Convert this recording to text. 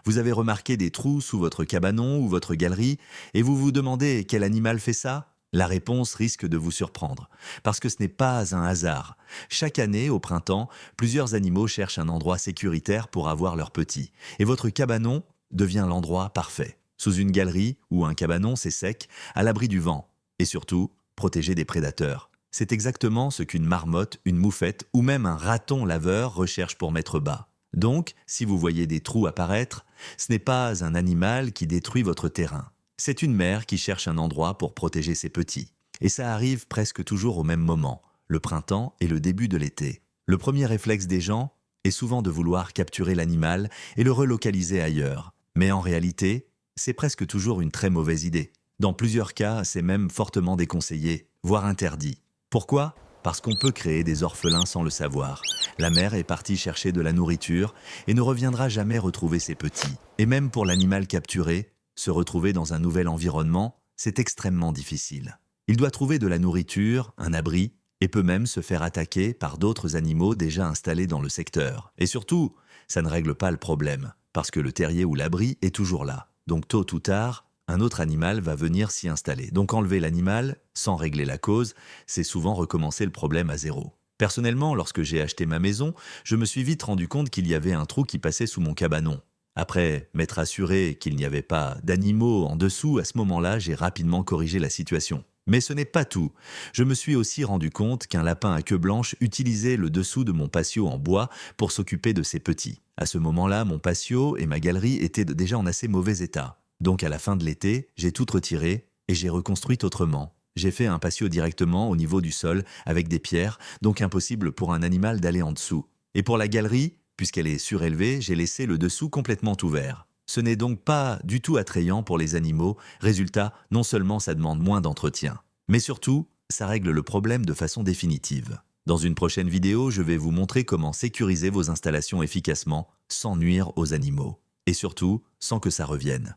Vous avez remarqué des trous sous votre cabanon ou votre galerie et vous vous demandez quel animal fait ça? La réponse risque de vous surprendre, parce que ce n'est pas un hasard. Chaque année, au printemps, plusieurs animaux cherchent un endroit sécuritaire pour avoir leurs petits, et votre cabanon devient l'endroit parfait. Sous une galerie ou un cabanon, c'est sec, à l'abri du vent, et surtout, protégé des prédateurs. C'est exactement ce qu'une marmotte, une moufette ou même un raton laveur recherche pour mettre bas. Donc, si vous voyez des trous apparaître, ce n'est pas un animal qui détruit votre terrain. C'est une mère qui cherche un endroit pour protéger ses petits. Et ça arrive presque toujours au même moment, le printemps et le début de l'été. Le premier réflexe des gens est souvent de vouloir capturer l'animal et le relocaliser ailleurs. Mais en réalité, c'est presque toujours une très mauvaise idée. Dans plusieurs cas, c'est même fortement déconseillé, voire interdit. Pourquoi? Parce qu'on peut créer des orphelins sans le savoir. La mère est partie chercher de la nourriture et ne reviendra jamais retrouver ses petits. Et même pour l'animal capturé, se retrouver dans un nouvel environnement, c'est extrêmement difficile. Il doit trouver de la nourriture, un abri, et peut même se faire attaquer par d'autres animaux déjà installés dans le secteur. Et surtout, ça ne règle pas le problème, parce que le terrier ou l'abri est toujours là. Donc tôt ou tard, un autre animal va venir s'y installer. Donc enlever l'animal, sans régler la cause, c'est souvent recommencer le problème à zéro. Personnellement, lorsque j'ai acheté ma maison, je me suis vite rendu compte qu'il y avait un trou qui passait sous mon cabanon. Après m'être assuré qu'il n'y avait pas d'animaux en dessous, à ce moment-là, j'ai rapidement corrigé la situation. Mais ce n'est pas tout. Je me suis aussi rendu compte qu'un lapin à queue blanche utilisait le dessous de mon patio en bois pour s'occuper de ses petits. À ce moment-là, mon patio et ma galerie étaient déjà en assez mauvais état. Donc à la fin de l'été, j'ai tout retiré et j'ai reconstruit autrement. J'ai fait un patio directement au niveau du sol avec des pierres, donc impossible pour un animal d'aller en dessous. Et pour la galerie, puisqu'elle est surélevée, j'ai laissé le dessous complètement ouvert. Ce n'est donc pas du tout attrayant pour les animaux. Résultat, non seulement ça demande moins d'entretien, mais surtout, ça règle le problème de façon définitive. Dans une prochaine vidéo, je vais vous montrer comment sécuriser vos installations efficacement, sans nuire aux animaux. Et surtout, sans que ça revienne.